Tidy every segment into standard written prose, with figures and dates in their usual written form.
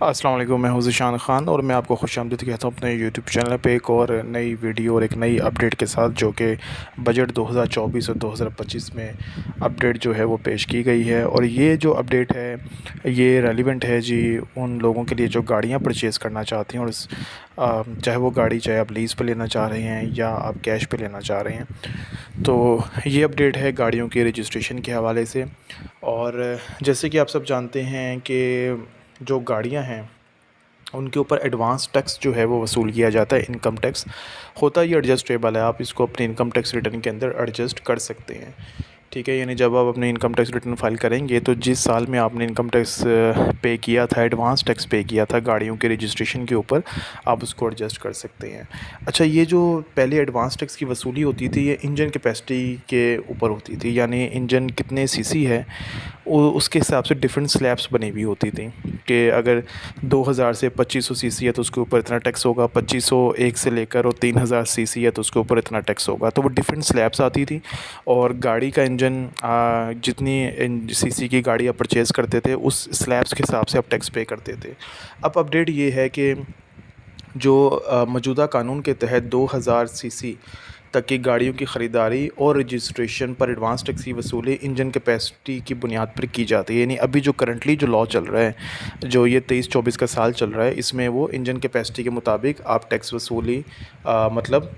अस्सलाम वालेकुम, मैं हूं ज़ीशान ख़ान और मैं आपको खुशामदीद कहता हूं अपने यूट्यूब चैनल पे एक और नई वीडियो और एक नई अपडेट के साथ, जो कि बजट 2024 और 2025 में अपडेट जो है वो पेश की गई है। और ये जो अपडेट है ये रेलिवेंट है जी उन लोगों के लिए जो गाड़ियां परचेज़ करना चाहते हैं, और चाहे वो गाड़ी चाहे आप लीज़ पे लेना चाह रहे हैं या आप कैश पे लेना चाह रहे हैं। तो ये अपडेट है गाड़ियों के रजिस्ट्रेशन के हवाले से। और जैसे कि आप सब जानते हैं कि जो गाड़ियां हैं उनके ऊपर एडवांस टैक्स जो है वो वसूल किया जाता है। इनकम टैक्स होता है, ये एडजस्टेबल है, आप इसको अपने इनकम टैक्स रिटर्न के अंदर एडजस्ट कर सकते हैं। ठीक है, यानी जब आप अपने इनकम टैक्स रिटर्न फाइल करेंगे तो जिस साल में आपने इनकम टैक्स पे किया था, एडवांस टैक्स पे किया था गाड़ियों के रजिस्ट्रेशन के ऊपर, आप उसको एडजस्ट कर सकते हैं। अच्छा, ये जो पहले एडवांस टैक्स की वसूली होती थी ये इंजन कैपेसिटी के ऊपर होती थी, यानी इंजन कितने सीसी है उसके हिसाब से डिफरेंट स्लैब्स बनी हुई होती थी कि अगर 2000 से 2500 सीसी है तो उसके ऊपर इतना टैक्स होगा, 2501 से लेकर और 3000 सीसी है तो उसके ऊपर इतना टैक्स होगा। तो वो डिफरेंट स्लैब्स आती थी और गाड़ी का इंजन जितनी सीसी की गाड़ी आप परचेज़ करते थे उस स्लैब्स के हिसाब से आप टैक्स पे करते थे। अब अपडेट ये है कि जो मौजूदा कानून के तहत 2000 सीसी तक की गाड़ियों की ख़रीदारी और रजिस्ट्रेशन पर एडवांस टैक्स की वसूली इंजन कैपेसिटी की बुनियाद पर की जाती है। यानी अभी जो करंटली जो लॉ चल रहा है, जो ये 23-24 का साल चल रहा है, इसमें वो इंजन कैपेसिटी के मुताबिक आप टैक्स वसूली मतलब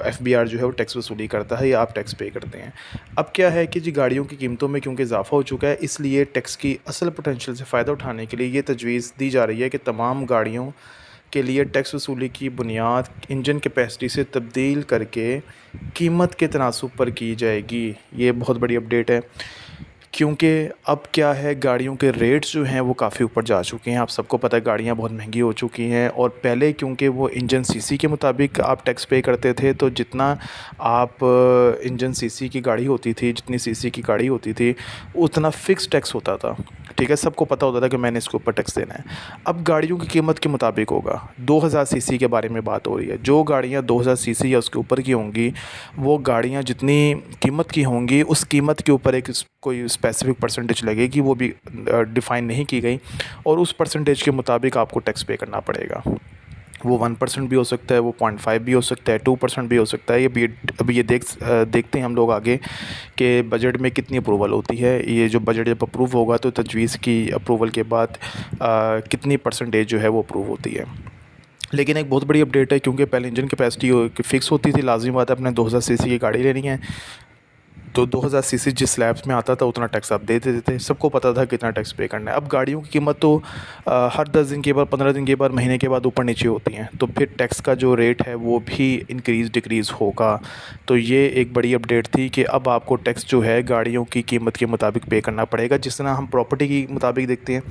एफबीआर जो है वो टैक्स वसूली करता है या आप टैक्स पे करते हैं। अब क्या है कि जी गाड़ियों की कीमतों में क्योंकि इजाफा हो चुका है, इसलिए टैक्स की असल पोटेंशियल से फ़ायदा उठाने के लिए ये तजवीज़ दी जा रही है कि तमाम गाड़ियों के लिए टैक्स वसूली की बुनियाद इंजन कैपेसिटी से तब्दील करके कीमत के तनासुब पर की जाएगी। ये बहुत बड़ी अपडेट है, क्योंकि अब क्या है, गाड़ियों के रेट्स जो हैं वो काफ़ी ऊपर जा चुके हैं। आप सबको पता है गाड़ियाँ बहुत महंगी हो चुकी हैं, और पहले क्योंकि वो इंजन सीसी के मुताबिक आप टैक्स पे करते थे, तो जितना आप इंजन सीसी की गाड़ी होती थी, जितनी सीसी की गाड़ी होती थी, उतना फ़िक्स टैक्स होता था। ठीक है, सबको पता होता था कि मैंने इसके ऊपर टैक्स देना है। अब गाड़ियों की कीमत के मुताबिक होगा। 2000 सीसी के बारे में बात हो रही है। जो गाड़ियाँ 2000 सीसी या उसके ऊपर की होंगी, वो गाड़ियाँ जितनी कीमत की होंगी उस कीमत के ऊपर एक कोई स्पेसिफिक परसेंटेज लगेगी, वो भी डिफ़ाइन नहीं की गई, और उस परसेंटेज के मुताबिक आपको टैक्स पे करना पड़ेगा। वो 1% भी हो सकता है, वो 0.5 भी हो सकता है, 2% भी हो सकता है। ये अभी ये देखते हैं हम लोग आगे कि बजट में कितनी अप्रूवल होती है। ये जो बजट जब अप्रूव होगा तो तजवीज़ की अप्रूवल के बाद कितनी परसेंटेज जो है वो अप्रूव होती है। लेकिन एक बहुत बड़ी अपडेट है, क्योंकि पहले इंजन कैपेसिटी फ़िक्स होती थी, लाज़मी बात है अपने 2000 सीसी की गाड़ी लेनी है तो 2000 सीसी जिस स्लैब्स में आता था उतना टैक्स आप दे देते थे। सबको पता था कितना टैक्स पे करना है। अब गाड़ियों की कीमत तो हर 10 दिन के बाद, 15 दिन के बाद, महीने के बाद ऊपर नीचे होती हैं, तो फिर टैक्स का जो रेट है वो भी इंक्रीज़ डिक्रीज़ होगा। तो ये एक बड़ी अपडेट थी कि अब आपको टैक्स जो है गाड़ियों की कीमत के मुताबिक पे करना पड़ेगा। जिस तरह हम प्रॉपर्टी की मुताबिक देखते हैं,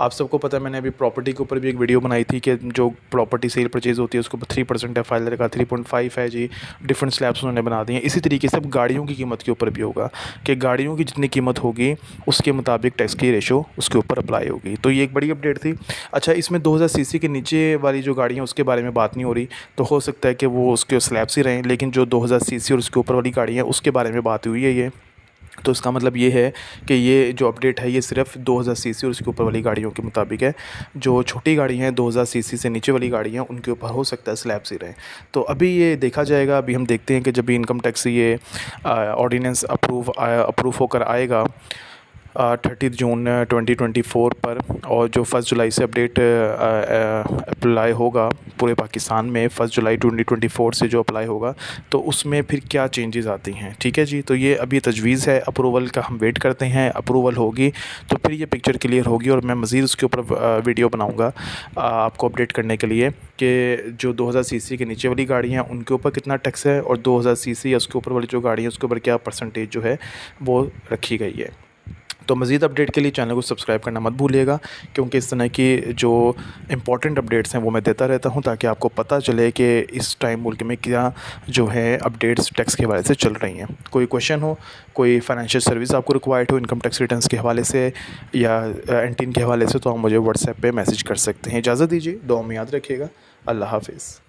आप सबको पता है, मैंने अभी प्रॉपर्टी के ऊपर भी एक वीडियो बनाई थी कि जो प्रॉपर्टी सेल परचेज़ होती है उसके ऊपर 3% एफ आई का 3.5 है जी, डिफरेंट स्लैब्स उन्होंने बना दिए हैं। इसी तरीके से अब गाड़ियों की कीमत के ऊपर भी होगा कि गाड़ियों की जितनी कीमत होगी उसके मुताबिक टैक्स की रेशो उसके ऊपर अप्लाई होगी। तो ये एक बड़ी अपडेट थी। अच्छा, इसमें 2000 सीसी के नीचे वाली जो गाड़ियाँ उसके बारे में बात नहीं हो रही, तो हो सकता है कि वो उसके स्लैब्स ही रहें, लेकिन जो 2000 सीसी और उसके ऊपर वाली गाड़ियाँ उसके बारे में बात हुई है ये। तो इसका मतलब ये है कि ये जो अपडेट है ये सिर्फ 2000 सीसी और उसके ऊपर वाली गाड़ियों के मुताबिक है। जो छोटी गाड़ी हैं 2000 सीसी से नीचे वाली गाड़ियाँ, उनके ऊपर हो सकता है स्लैब्स ही रहें। तो अभी ये देखा जाएगा। अभी हम देखते हैं कि जब भी इनकम टैक्स ये ऑर्डिनेंस अप्रूव होकर आएगा 30 जून 2024 पर, और जो 1 जुलाई से अपडेट अप्लाई होगा पूरे पाकिस्तान में, 1 जुलाई 2024 से जो अप्लाई होगा, तो उसमें फिर क्या चेंजेस आती हैं। ठीक है जी, तो ये अभी तजवीज़ है, अप्रूवल का हम वेट करते हैं। अप्रूवल होगी तो फिर ये पिक्चर क्लियर होगी, और मैं मज़ीद उसके ऊपर वीडियो बनाऊँगा आपको अपडेट करने के लिए कि जो 2000 सीसी के नीचे वाली गाड़ियाँ हैं उनके ऊपर कितना टैक्स है, और 2000 सीसी या उसके ऊपर वाली जो गाड़ियाँ हैं उसके ऊपर क्या परसेंटेज जो है वो रखी गई है। तो मज़ीद अपडेट के लिए चैनल को सब्सक्राइब करना मत भूलिएगा, क्योंकि इस तरह की जो इम्पोर्टेंट अपडेट्स हैं वो मैं देता रहता हूं, ताकि आपको पता चले कि इस टाइम मुल्क में क्या जो है अपडेट्स टैक्स के हवाले से चल रही हैं। कोई क्वेश्चन हो, कोई फाइनेंशियल सर्विस आपको रिक्वायर्ड हो इनकम टैक्स रिटर्न्स के हवाले से या एंटीन के हवाले से, तो आप मुझे व्हाट्सएप पर मैसेज कर सकते हैं। इजाज़त दीजिए, दुआ में याद रखिएगा। अल्लाह हाफिज़।